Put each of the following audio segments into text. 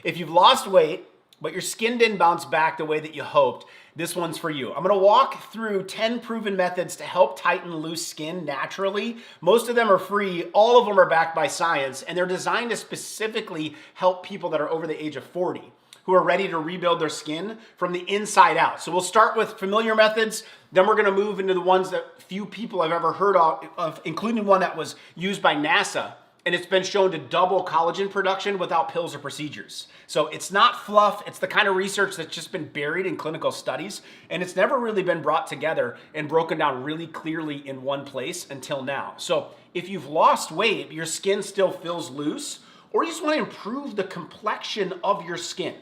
If you've lost weight, but your skin didn't bounce back the way that you hoped, this one's for you. I'm gonna walk through 10 proven methods to help tighten loose skin naturally. Most of them are free, all of them are backed by science, and they're designed to specifically help people that are over the age of 40 who are ready to rebuild their skin from the inside out. So we'll start with familiar methods, then we're gonna move into the ones that few people have ever heard of, including one that was used by NASA, and it's been shown to double collagen production without pills or procedures. So it's not fluff, it's the kind of research that's just been buried in clinical studies, and it's never really been brought together and broken down really clearly in one place until now. So if you've lost weight, your skin still feels loose, or you just want to improve the complexion of your skin,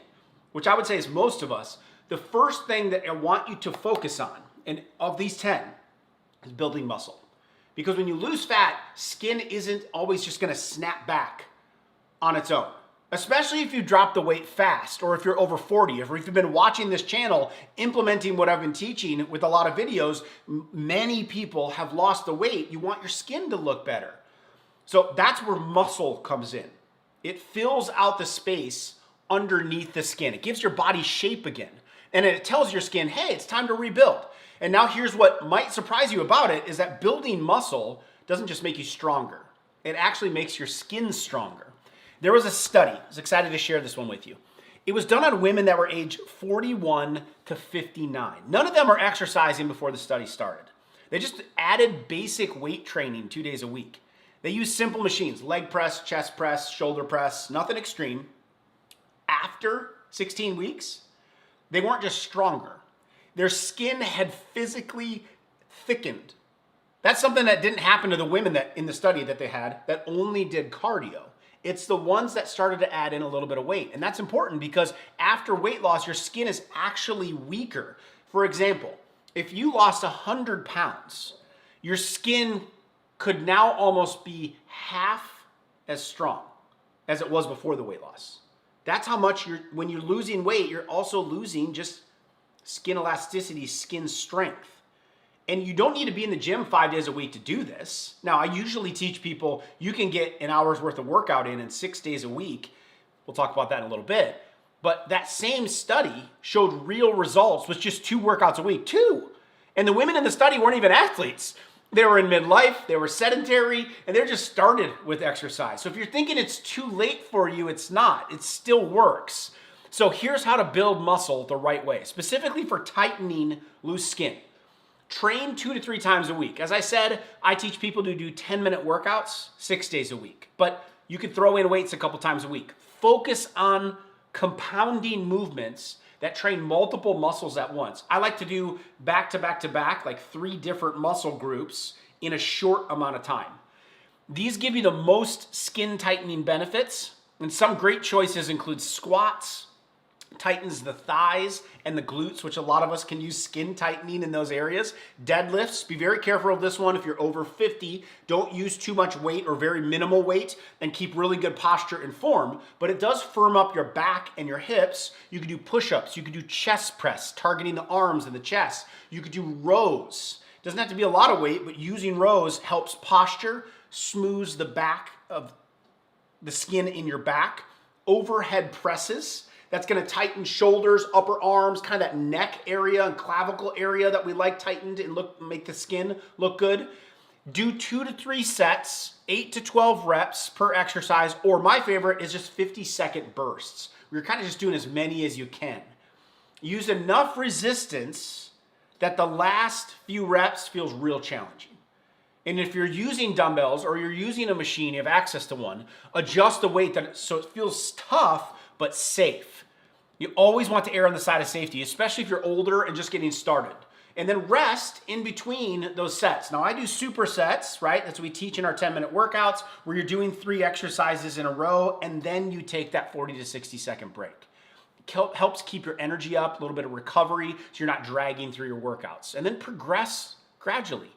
which I would say is most of us, the first thing that I want you to focus on, and of these 10, is building muscle. Because when you lose fat, skin isn't always just gonna snap back on its own. Especially if you drop the weight fast, or if you're over 40, or if you've been watching this channel, implementing what I've been teaching with a lot of videos, many people have lost the weight. You want your skin to look better. So that's where muscle comes in. It fills out the space underneath the skin. It gives your body shape again. And it tells your skin, hey, it's time to rebuild. And now here's what might surprise you about it, is that building muscle doesn't just make you stronger. It actually makes your skin stronger. There was a study, I was excited to share this one with you. It was done on women that were age 41 to 59. None of them are exercising before the study started. They just added basic weight training 2 days a week. They used simple machines, leg press, chest press, shoulder press, nothing extreme. After 16 weeks, they weren't just stronger. Their skin had physically thickened. That's something that didn't happen to the women that in the study that they had that only did cardio. It's the ones that started to add in a little bit of weight. And that's important because after weight loss, your skin is actually weaker. For example, if you lost 100 pounds, your skin could now almost be half as strong as it was before the weight loss. That's how much when you're losing weight, you're also losing just skin elasticity, skin strength. And you don't need to be in the gym 5 days a week to do this. Now, I usually teach people you can get an hour's worth of workout in 6 days a week. We'll talk about that in a little bit. But that same study showed real results with just 2 workouts a week. 2! And the women in the study weren't even athletes. They were in midlife, they were sedentary, and they just started with exercise. So if you're thinking it's too late for you, it's not. It still works. So here's how to build muscle the right way, specifically for tightening loose skin. Train 2 to 3 times a week. As I said, I teach people to do 10-minute workouts 6 days a week, but you could throw in weights a couple times a week. Focus on compounding movements that train multiple muscles at once. I like to do back to back to back, like 3 different muscle groups in a short amount of time. These give you the most skin tightening benefits, and some great choices include squats, tightens the thighs and the glutes, which a lot of us can use skin tightening in those areas. Deadlifts, be very careful of this one. If you're over 50, don't use too much weight or very minimal weight, and keep really good posture and form, but it does firm up your back and your hips. You could do push-ups, you could do chest press, targeting the arms and the chest. You could do rows. Doesn't have to be a lot of weight, but using rows helps posture, smooths the back of the skin in your back. Overhead presses, that's gonna tighten shoulders, upper arms, kind of that neck area and clavicle area that we like tightened and make the skin look good. Do 2 to 3 sets, 8 to 12 reps per exercise, or my favorite is just 50-second bursts. You're kind of just doing as many as you can. Use enough resistance that the last few reps feels real challenging. And if you're using dumbbells or you're using a machine, you have access to one, adjust the weight so it feels tough but safe. You always want to err on the side of safety, especially if you're older and just getting started. And then rest in between those sets. Now I do supersets, right? That's what we teach in our 10-minute workouts, where you're doing 3 exercises in a row, and then you take that 40 to 60-second break. It helps keep your energy up, a little bit of recovery, so you're not dragging through your workouts. And then progress gradually.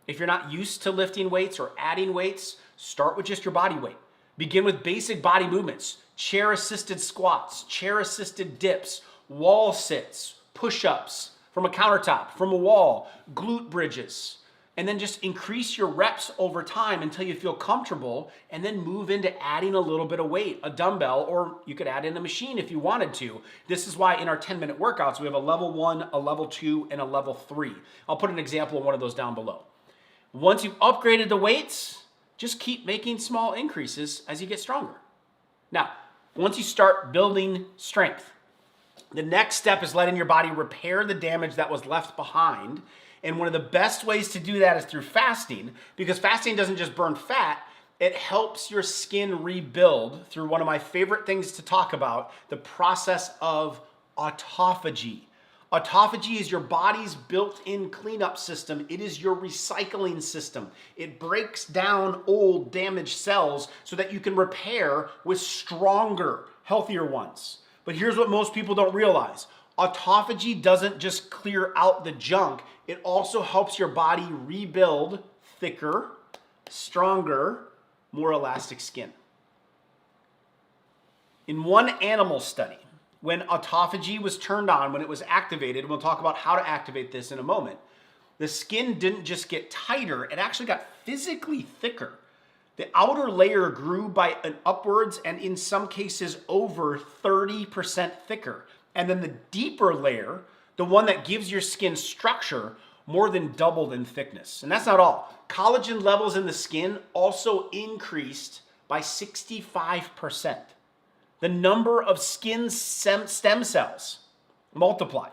If you're not used to lifting weights or adding weights, start with just your body weight. Begin with basic body movements, chair-assisted squats, chair-assisted dips, wall sits, push-ups from a countertop, from a wall, glute bridges. and then just increase your reps over time until you feel comfortable, and then move into adding a little bit of weight, a dumbbell, or you could add in a machine if you wanted to. This is why in our 10-minute workouts, we have a level 1, a level 2, and a level 3. I'll put an example of one of those down below. Once you've upgraded the weights, just keep making small increases as you get stronger. Now, once you start building strength, the next step is letting your body repair the damage that was left behind. And one of the best ways to do that is through fasting, because fasting doesn't just burn fat, it helps your skin rebuild through one of my favorite things to talk about, the process of autophagy. Autophagy is your body's built-in cleanup system. It is your recycling system. It breaks down old damaged cells so that you can repair with stronger, healthier ones. But here's what most people don't realize. Autophagy doesn't just clear out the junk, it also helps your body rebuild thicker, stronger, more elastic skin. In one animal study, when autophagy was turned on, when it was activated, we'll talk about how to activate this in a moment, the skin didn't just get tighter, it actually got physically thicker. The outer layer grew by an upwards and in some cases over 30% thicker. And then the deeper layer, the one that gives your skin structure, more than doubled in thickness. And that's not all. Collagen levels in the skin also increased by 65%. The number of skin stem cells multiplied.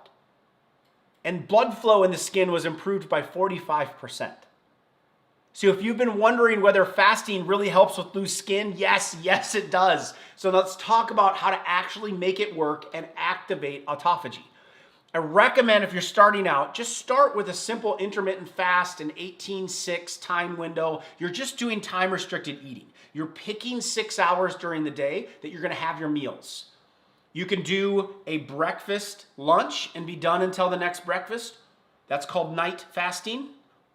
And blood flow in the skin was improved by 45%. So if you've been wondering whether fasting really helps with loose skin, yes it does. So let's talk about how to actually make it work and activate autophagy. I recommend if you're starting out, just start with a simple intermittent fast, an 18-6 time window. You're just doing time-restricted eating. You're picking 6 hours during the day that you're gonna have your meals. You can do a breakfast, lunch, and be done until the next breakfast. That's called night fasting.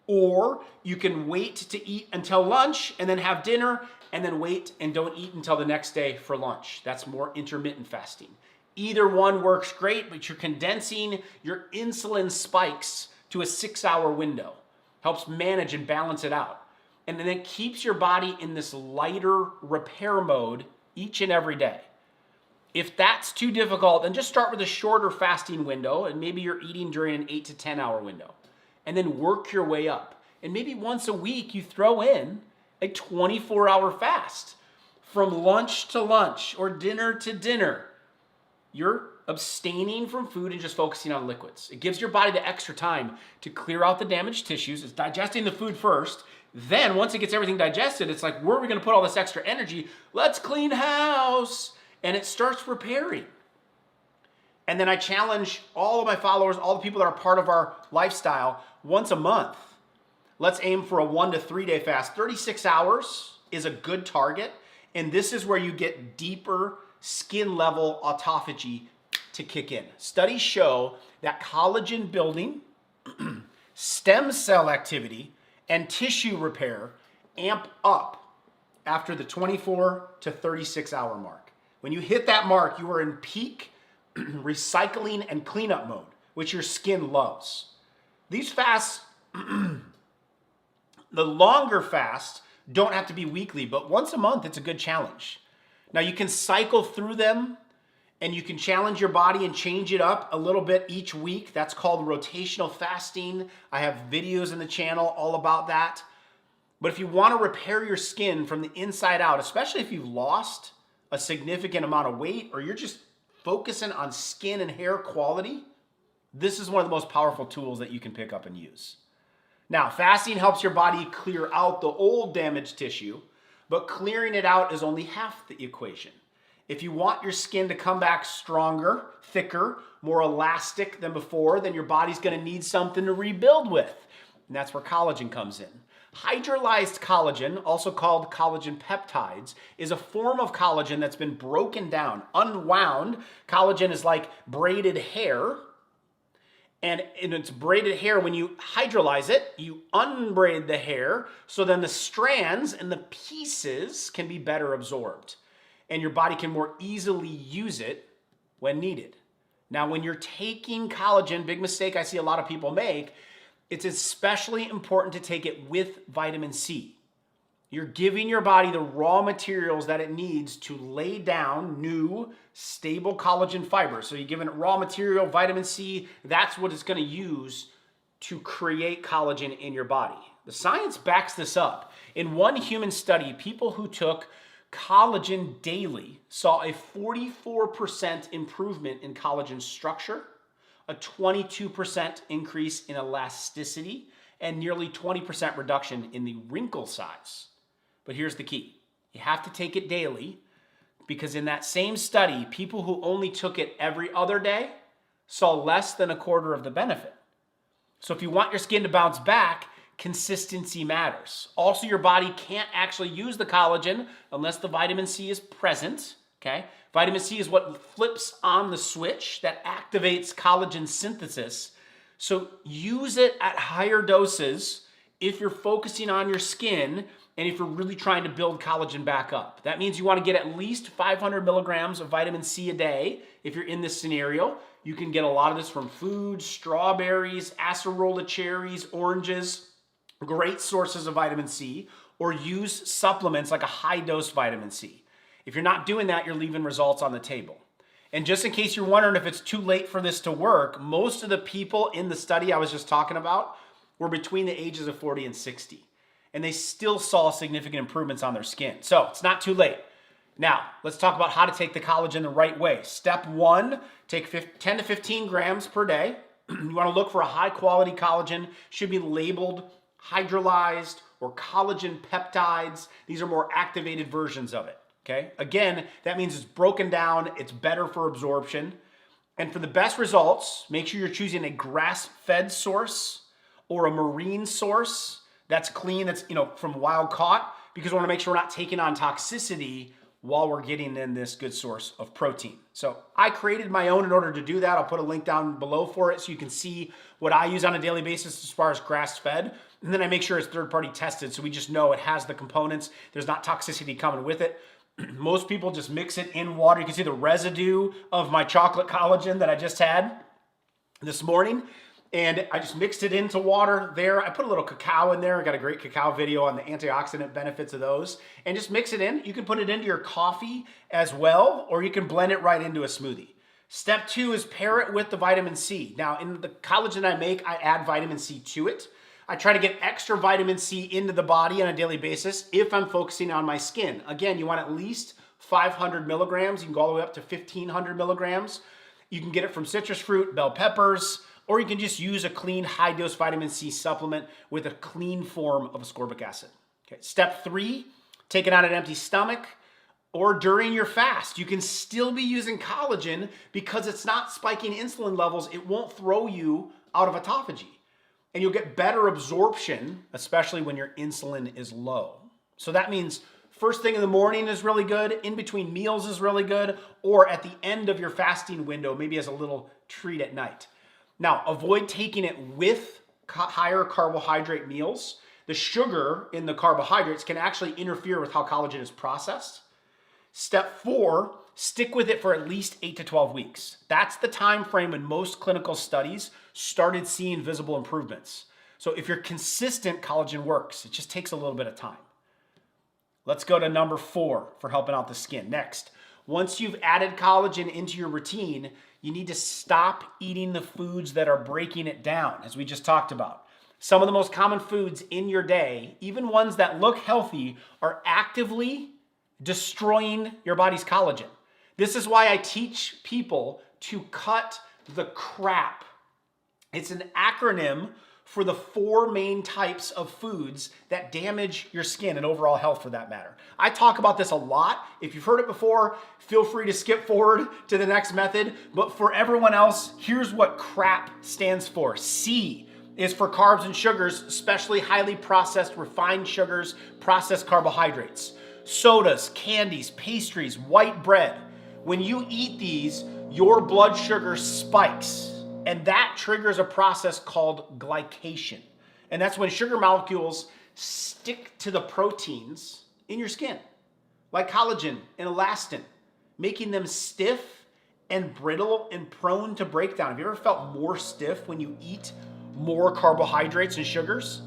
Or you can wait to eat until lunch and then have dinner and then wait and don't eat until the next day for lunch. That's more intermittent fasting. Either one works great, but you're condensing your insulin spikes to a 6-hour window. Helps manage and balance it out. And then it keeps your body in this lighter repair mode each and every day. If that's too difficult, then just start with a shorter fasting window and maybe you're eating during an 8 to 10 hour window. And then work your way up. And maybe once a week you throw in a 24-hour fast. From lunch to lunch or dinner to dinner. You're abstaining from food and just focusing on liquids. It gives your body the extra time to clear out the damaged tissues. It's digesting the food first. Then once it gets everything digested, it's like, where are we gonna put all this extra energy? Let's clean house. And it starts repairing. And then I challenge all of my followers, all the people that are part of our lifestyle, once a month. Let's aim for a 1 to 3 day fast. 36 hours is a good target. And this is where you get deeper skin level autophagy to kick in. Studies show that collagen building, stem cell activity, and tissue repair amp up after the 24 to 36 hour mark. When you hit that mark, you are in peak recycling and cleanup mode, which your skin loves. These fasts, the longer fasts don't have to be weekly, but once a month, it's a good challenge. Now you can cycle through them and you can challenge your body and change it up a little bit each week. That's called rotational fasting. I have videos in the channel all about that. But if you want to repair your skin from the inside out, especially if you've lost a significant amount of weight or you're just focusing on skin and hair quality, this is one of the most powerful tools that you can pick up and use. Now, fasting helps your body clear out the old damaged tissue, but clearing it out is only half the equation. If you want your skin to come back stronger, thicker, more elastic than before, then your body's gonna need something to rebuild with. And that's where collagen comes in. Hydrolyzed collagen, also called collagen peptides, is a form of collagen that's been broken down, unwound. Collagen is like braided hair. And in its braided hair, when you hydrolyze it, you unbraid the hair, so then the strands and the pieces can be better absorbed. And your body can more easily use it when needed. Now, when you're taking collagen, big mistake I see a lot of people make, it's especially important to take it with vitamin C. You're giving your body the raw materials that it needs to lay down new, stable collagen fibers. So you're giving it raw material, vitamin C, that's what it's going to use to create collagen in your body. The science backs this up. In one human study, people who took collagen daily saw a 44% improvement in collagen structure, a 22% increase in elasticity, and nearly 20% reduction in the wrinkle size. But here's the key. You have to take it daily, because in that same study, people who only took it every other day saw less than a quarter of the benefit. So if you want your skin to bounce back, consistency matters. Also, your body can't actually use the collagen unless the vitamin C is present, okay? Vitamin C is what flips on the switch that activates collagen synthesis. So use it at higher doses if you're focusing on your skin and if you're really trying to build collagen back up. That means you want to get at least 500 milligrams of vitamin C a day if you're in this scenario. You can get a lot of this from food, strawberries, acerola cherries, oranges, great sources of vitamin C, or use supplements like a high-dose vitamin C. If you're not doing that, you're leaving results on the table. And just in case you're wondering if it's too late for this to work, most of the people in the study I was just talking about were between the ages of 40 and 60. And they still saw significant improvements on their skin. So it's not too late. Now, let's talk about how to take the collagen the right way. Step one, take 10 to 15 grams per day. You want to look for a high quality collagen. Should be labeled hydrolyzed or collagen peptides. These are more activated versions of it. Okay. Again, that means it's broken down. It's better for absorption. And for the best results, make sure you're choosing a grass-fed source or a marine source that's clean, that's from wild caught, because we want to make sure we're not taking on toxicity while we're getting in this good source of protein. So I created my own in order to do that. I'll put a link down below for it so you can see what I use on a daily basis as far as grass-fed. And then I make sure it's third-party tested so we just know it has the components. There's not toxicity coming with it. Most people just mix it in water. You can see the residue of my chocolate collagen that I just had this morning. And I just mixed it into water there. I put a little cacao in there. I got a great cacao video on the antioxidant benefits of those. And just mix it in. You can put it into your coffee as well, or you can blend it right into a smoothie. Step two is pair it with the vitamin C. Now, in the collagen I make, I add vitamin C to it. I try to get extra vitamin C into the body on a daily basis if I'm focusing on my skin. Again, you want at least 500 milligrams. You can go all the way up to 1,500 milligrams. You can get it from citrus fruit, bell peppers, or you can just use a clean high-dose vitamin C supplement with a clean form of ascorbic acid. Okay. Step three, take it on an empty stomach or during your fast. You can still be using collagen because it's not spiking insulin levels. It won't throw you out of autophagy. And you'll get better absorption, especially when your insulin is low. So that means first thing in the morning is really good, in between meals is really good, or at the end of your fasting window, maybe as a little treat at night. Now, avoid taking it with higher carbohydrate meals. The sugar in the carbohydrates can actually interfere with how collagen is processed. Step four, stick with it for at least 8 to 12 weeks. That's the time frame when most clinical studies started seeing visible improvements. So if you're consistent, collagen works. It just takes a little bit of time. Let's go to number 4 for helping out the skin. Next, once you've added collagen into your routine, you need to stop eating the foods that are breaking it down, as we just talked about. Some of the most common foods in your day, even ones that look healthy, are actively destroying your body's collagen. This is why I teach people to cut the crap. It's an acronym for the 4 main types of foods that damage your skin and overall health for that matter. I talk about this a lot. If you've heard it before, feel free to skip forward to the next method. But for everyone else, here's what CRAP stands for. C is for carbs and sugars, especially highly processed refined sugars, processed carbohydrates, sodas, candies, pastries, white bread. When you eat these, your blood sugar spikes. And that triggers a process called glycation. And that's when sugar molecules stick to the proteins in your skin, like collagen and elastin, making them stiff and brittle and prone to breakdown. Have you ever felt more stiff when you eat more carbohydrates and sugars?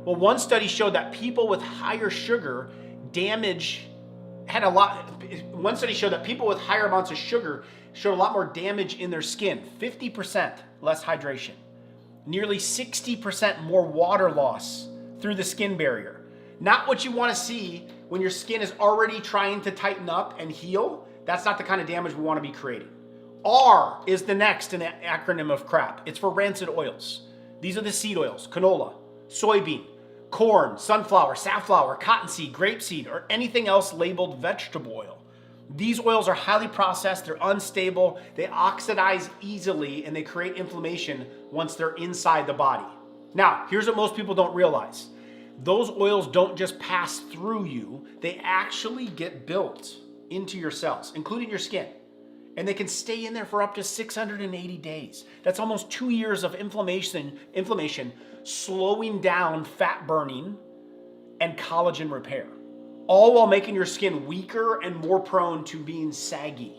Well, one study showed that people with higher sugar one study showed that people with higher amounts of sugar showed a lot more damage in their skin, 50% less hydration, nearly 60% more water loss through the skin barrier. Not what you want to see when your skin is already trying to tighten up and heal. That's not the kind of damage we want to be creating. R is the next in the acronym of crap. It's for rancid oils. These are the seed oils: canola, soybean, corn, sunflower, safflower, cottonseed, grapeseed, or anything else labeled vegetable oil. These oils are highly processed, they're unstable, they oxidize easily, and they create inflammation once they're inside the body. Now, here's what most people don't realize. Those oils don't just pass through you, they actually get built into your cells, including your skin. And they can stay in there for up to 680 days. That's almost 2 years of inflammation, slowing down fat burning and collagen repair, all while making your skin weaker and more prone to being saggy.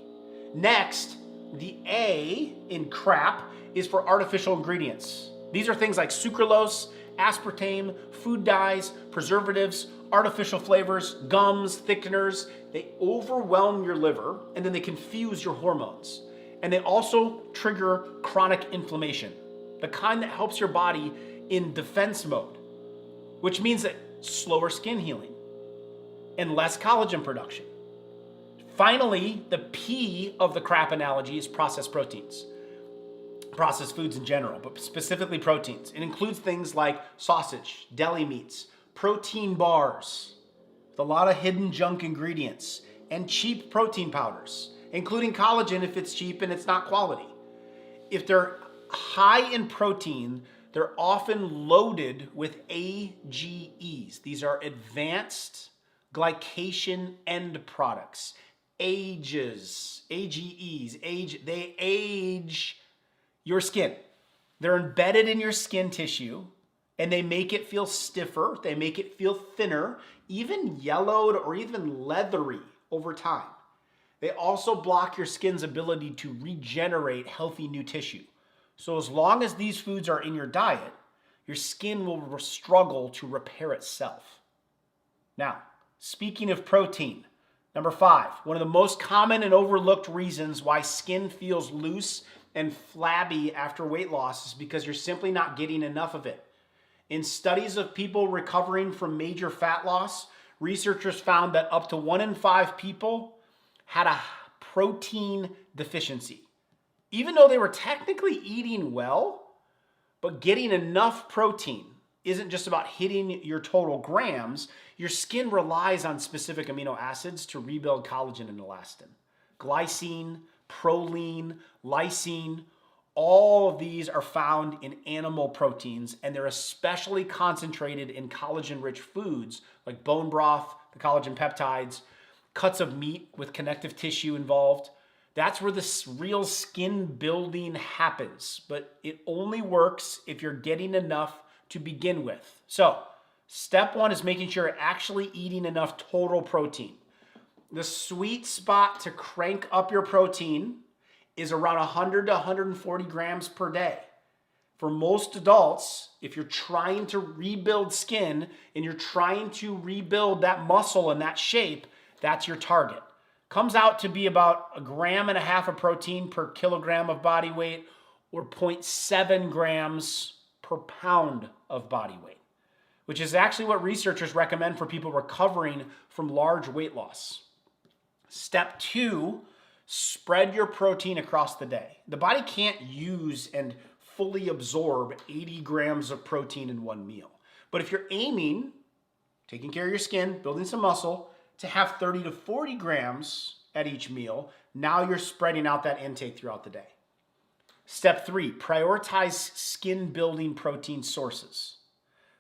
Next, the A in crap is for artificial ingredients. These are things like sucralose, aspartame, food dyes, preservatives, artificial flavors, gums, thickeners. They overwhelm your liver and then they confuse your hormones. And they also trigger chronic inflammation, the kind that helps your body in defense mode, which means that slower skin healing and less collagen production. Finally, the P of the crap analogy is processed proteins. Processed foods in general, but specifically proteins. It includes things like sausage, deli meats, protein bars with a lot of hidden junk ingredients, and cheap protein powders, including collagen if it's cheap and it's not quality. If they're high in protein, they're often loaded with AGEs. These are advanced glycation end products. AGEs, they age your skin. They're embedded in your skin tissue and they make it feel stiffer, they make it feel thinner, even yellowed or even leathery over time. They also block your skin's ability to regenerate healthy new tissue. So as long as these foods are in your diet, your skin will struggle to repair itself. Now, speaking of protein, number 5, one of the most common and overlooked reasons why skin feels loose and flabby after weight loss is because you're simply not getting enough of it. In studies of people recovering from major fat loss, researchers found that up to 1 in 5 people had a protein deficiency. Even though they were technically eating well, but getting enough protein isn't just about hitting your total grams. Your skin relies on specific amino acids to rebuild collagen and elastin. Glycine, proline, lysine, all of these are found in animal proteins, and they're especially concentrated in collagen-rich foods like bone broth, the collagen peptides, cuts of meat with connective tissue involved. That's where the real skin building happens, but it only works if you're getting enough to begin with. So, step 1 is making sure you're actually eating enough total protein. The sweet spot to crank up your protein is around 100 to 140 grams per day. For most adults, if you're trying to rebuild skin and you're trying to rebuild that muscle and that shape, that's your target. Comes out to be about 1.5 grams of protein per kilogram of body weight, or 0.7 grams per pound of body weight, which is actually what researchers recommend for people recovering from large weight loss. Step 2, spread your protein across the day. The body can't use and fully absorb 80 grams of protein in one meal. But if you're aiming, taking care of your skin, building some muscle, to have 30 to 40 grams at each meal, now you're spreading out that intake throughout the day. Step 3, prioritize skin building protein sources.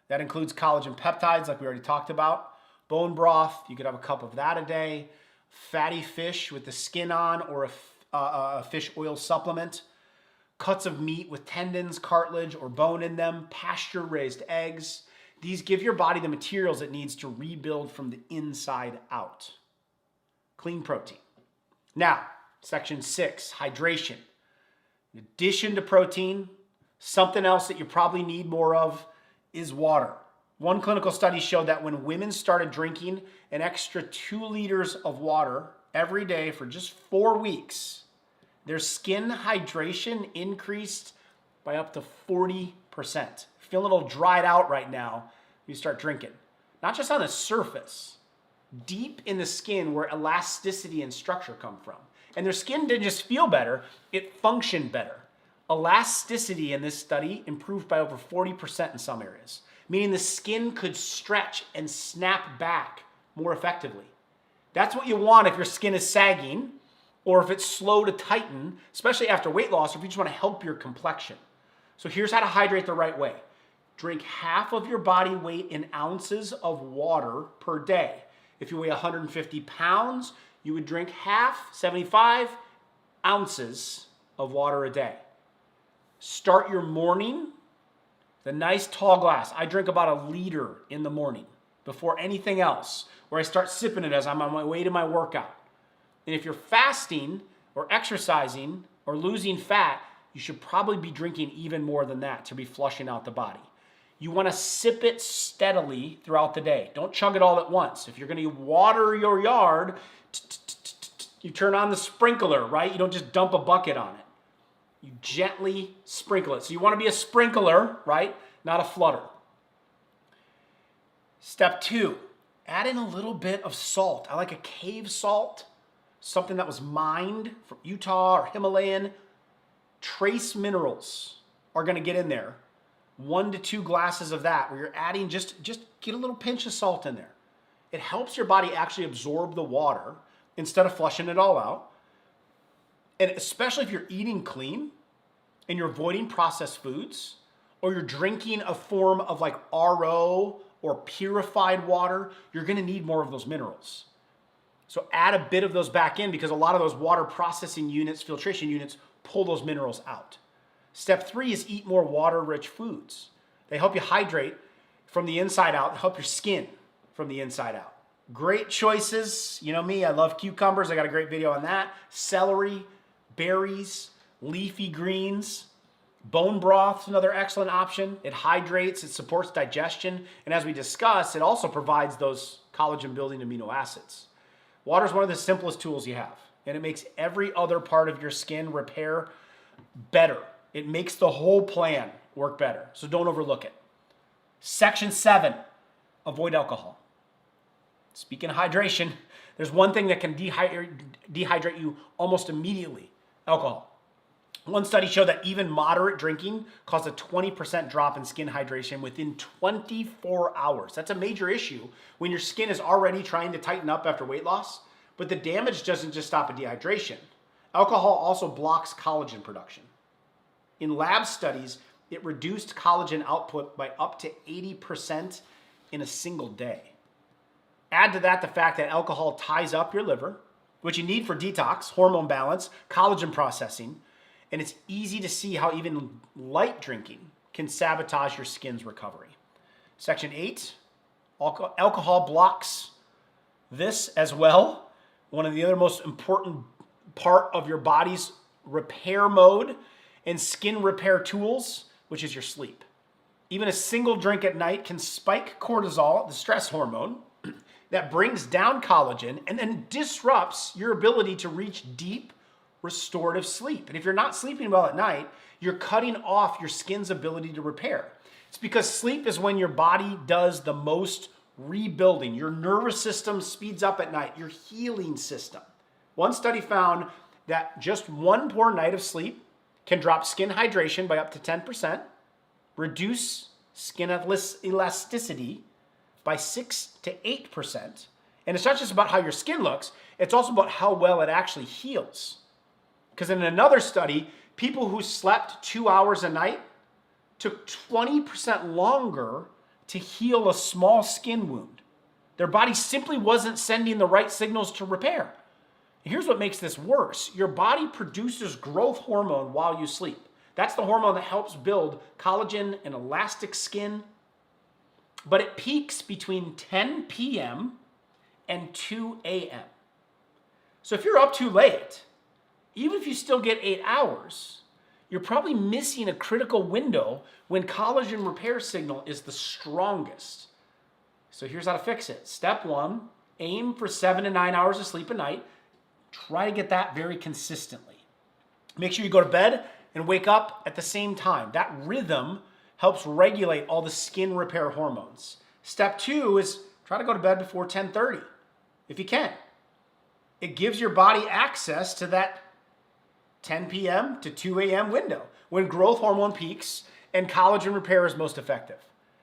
That includes collagen peptides, like we already talked about, bone broth, you could have a cup of that a day, fatty fish with the skin on, or a fish oil supplement, cuts of meat with tendons, cartilage, or bone in them, pasture-raised eggs. These give your body the materials it needs to rebuild from the inside out. Clean protein. Now, section 6, hydration. In addition to protein, Something else that you probably need more of is water. One clinical study showed that when women started drinking an extra 2 liters of water every day for just 4 weeks, their skin hydration increased by up to 40%. Feel a little dried out right now, you start drinking. Not just on the surface, deep in the skin where elasticity and structure come from. And their skin didn't just feel better, it functioned better. Elasticity in this study improved by over 40% in some areas, meaning the skin could stretch and snap back more effectively. That's what you want if your skin is sagging or if it's slow to tighten, especially after weight loss, or if you just want to help your complexion. So here's how to hydrate the right way. Drink half of your body weight in ounces of water per day. If you weigh 150 pounds, you would drink half, 75 ounces of water a day. Start your morning with a nice tall glass. I drink about a liter in the morning before anything else, where I start sipping it as I'm on my way to my workout. And if you're fasting or exercising or losing fat, you should probably be drinking even more than that to be flushing out the body. You want to sip it steadily throughout the day. Don't chug it all at once. If you're going to water your yard, you turn on the sprinkler, right? You don't just dump a bucket on it. You gently sprinkle it. So you want to be a sprinkler, right? Not a flutter. Step 2, add in a little bit of salt. I like a cave salt, something that was mined from Utah or Himalayan. Trace minerals are going to get in there. 1 to 2 glasses of that, where you're adding just get a little pinch of salt in there. It helps your body actually absorb the water instead of flushing it all out. And especially if you're eating clean and you're avoiding processed foods, or you're drinking a form of like RO or purified water, you're going to need more of those minerals. So add a bit of those back in, because a lot of those water processing units, filtration units, pull those minerals out. Step 3 is eat more water-rich foods. They help you hydrate from the inside out, help your skin from the inside out. Great choices. You know me, I love cucumbers. I got a great video on that. Celery, berries, leafy greens. Bone broth is another excellent option. It hydrates, it supports digestion, and as we discussed, it also provides those collagen-building amino acids. Water is one of the simplest tools you have, and it makes every other part of your skin repair better. It makes the whole plan work better, so don't overlook it. Section 7, avoid alcohol. Speaking of hydration, there's one thing that can dehydrate you almost immediately: alcohol. One study showed that even moderate drinking caused a 20% drop in skin hydration within 24 hours. That's a major issue when your skin is already trying to tighten up after weight loss, but the damage doesn't just stop at dehydration. Alcohol also blocks collagen production. In lab studies, it reduced collagen output by up to 80% in a single day. Add to that the fact that alcohol ties up your liver, which you need for detox, hormone balance, collagen processing, and it's easy to see how even light drinking can sabotage your skin's recovery. Section 8, alcohol blocks this as well. One of the other most important part of your body's repair mode and skin repair tools, which is your sleep. Even a single drink at night can spike cortisol, the stress hormone, that brings down collagen and then disrupts your ability to reach deep, restorative sleep. And if you're not sleeping well at night, you're cutting off your skin's ability to repair. It's because sleep is when your body does the most rebuilding. Your nervous system speeds up at night, your healing system. One study found that just one poor night of sleep can drop skin hydration by up to 10%, reduce skin elasticity by 6 to 8%. And it's not just about how your skin looks, it's also about how well it actually heals. Because in another study, people who slept 2 hours a night took 20% longer to heal a small skin wound. Their body simply wasn't sending the right signals to repair. Here's what makes this worse. Your body produces growth hormone while you sleep. That's the hormone that helps build collagen and elastic skin. But it peaks between 10 p.m. and 2 a.m. So if you're up too late, even if you still get 8 hours, you're probably missing a critical window when collagen repair signal is the strongest. So here's how to fix it. Step 1, aim for 7 to 9 hours of sleep a night. Try to get that very consistently. Make sure you go to bed and wake up at the same time. That rhythm helps regulate all the skin repair hormones. Step 2 is try to go to bed before 10:30, if you can. It gives your body access to that 10 p.m. to 2 a.m. window when growth hormone peaks and collagen repair is most effective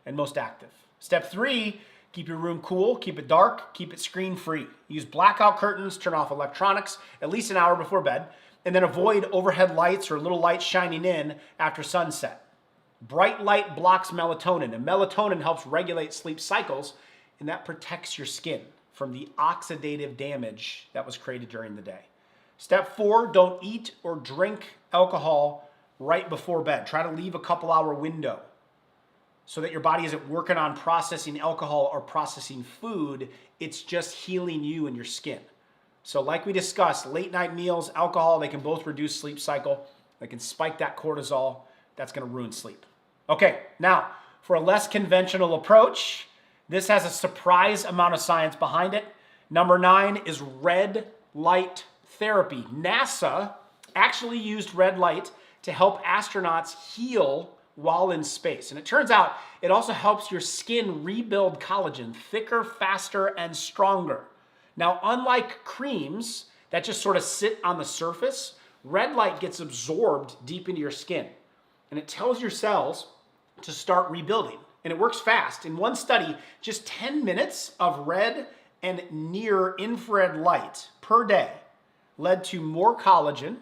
and most active. Step 3, keep your room cool, keep it dark, keep it screen free. Use blackout curtains, turn off electronics at least an hour before bed, and then avoid overhead lights or little lights shining in after sunset. Bright light blocks melatonin, and melatonin helps regulate sleep cycles, and that protects your skin from the oxidative damage that was created during the day. Step 4, don't eat or drink alcohol right before bed. Try to leave a couple hour window so that your body isn't working on processing alcohol or processing food. It's just healing you and your skin. So like we discussed, late night meals, alcohol, they can both reduce sleep cycle. They can spike that cortisol. That's going to ruin sleep. Okay, now for a less conventional approach, this has a surprise amount of science behind it. Number 9 is red light therapy. NASA actually used red light to help astronauts heal while in space. And it turns out it also helps your skin rebuild collagen thicker, faster, and stronger. Now, unlike creams that just sort of sit on the surface, red light gets absorbed deep into your skin. And it tells your cells to start rebuilding. And it works fast. In one study, just 10 minutes of red and near infrared light per day led to more collagen,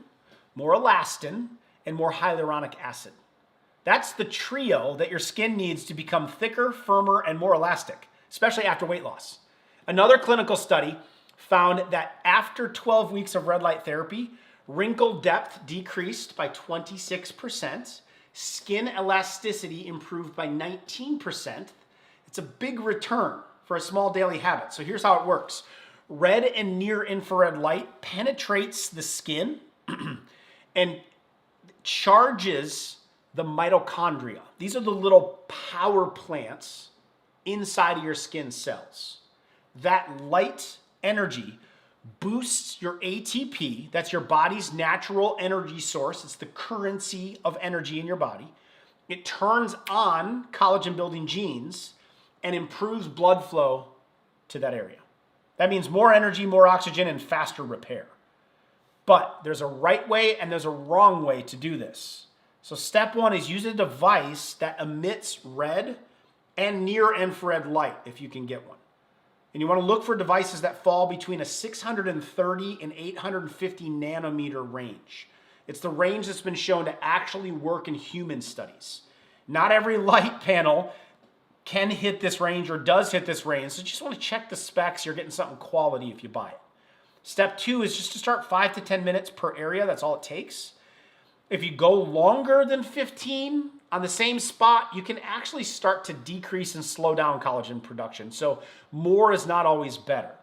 more elastin, and more hyaluronic acid. That's the trio that your skin needs to become thicker, firmer, and more elastic, especially after weight loss. Another clinical study found that after 12 weeks of red light therapy, wrinkle depth decreased by 26%, skin elasticity improved by 19%. It's a big return for a small daily habit. So here's how it works. Red and near infrared light penetrates the skin and charges the mitochondria. These are the little power plants inside of your skin cells. That light energy boosts your ATP. That's your body's natural energy source. It's the currency of energy in your body. It turns on collagen building genes and improves blood flow to that area. That means more energy, more oxygen, and faster repair. But there's a right way and there's a wrong way to do this. So step 1 is use a device that emits red and near infrared light if you can get one. And you want to look for devices that fall between a 630 and 850 nanometer range. It's the range that's been shown to actually work in human studies. Not every light panel can hit this range or does hit this range, so you just want to check the specs. You're getting something quality if you buy it. Step 2 is just to start 5 to 10 minutes per area. That's all it takes. If you go longer than 15 on the same spot, you can actually start to decrease and slow down collagen production. So more is not always better.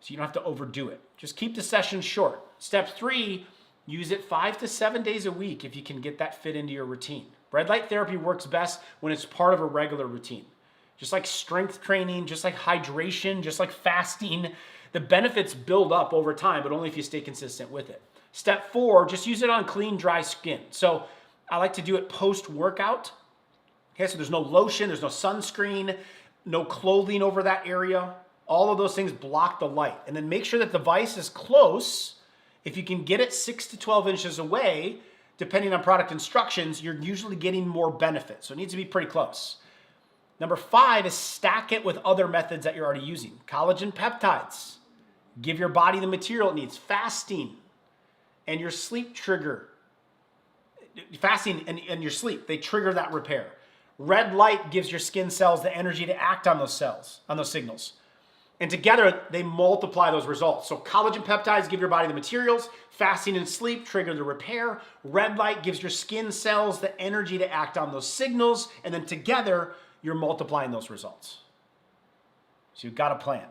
So you don't have to overdo it. Just keep the session short. Step 3, use it 5 to 7 days a week if you can get that fit into your routine. Red light therapy works best when it's part of a regular routine. Just like strength training, just like hydration, just like fasting, the benefits build up over time, but only if you stay consistent with it. Step 4, just use it on clean, dry skin. So I like to do it post-workout. Okay, so there's no lotion, there's no sunscreen, no clothing over that area. All of those things block the light. And then make sure that the device is close. If you can get it 6 to 12 inches away, depending on product instructions, you're usually getting more benefit. So it needs to be pretty close. Number 5 is stack it with other methods that you're already using. Collagen peptides. Give your body the material it needs. Fasting and your sleep trigger. Fasting and your sleep, they trigger that repair. Red light gives your skin cells the energy to act on those cells, on those signals. And together, they multiply those results. So collagen peptides give your body the materials. Fasting and sleep trigger the repair. Red light gives your skin cells the energy to act on those signals. And then together, you're multiplying those results. So you've got a plan.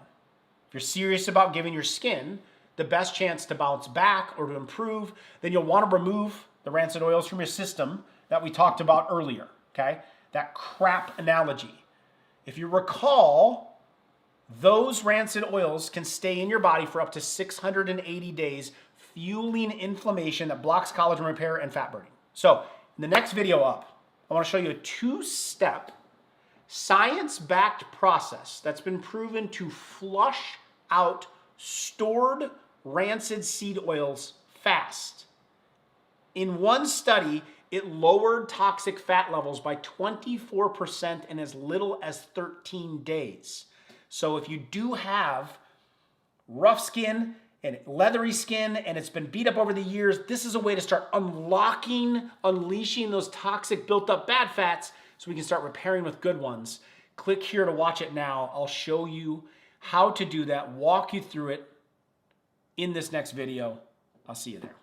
If you're serious about giving your skin the best chance to bounce back or to improve, then you'll want to remove the rancid oils from your system that we talked about earlier, okay? That crap analogy. If you recall, those rancid oils can stay in your body for up to 680 days, fueling inflammation that blocks collagen repair and fat burning. So in the next video up, I want to show you a 2-step science-backed process that's been proven to flush out stored rancid seed oils fast. In one study, it lowered toxic fat levels by 24% in as little as 13 days. So if you do have rough skin and leathery skin and it's been beat up over the years, this is a way to start unleashing those toxic built up bad fats so we can start repairing with good ones. Click here to watch it now. I'll show you how to do that, walk you through it in this next video. I'll see you there.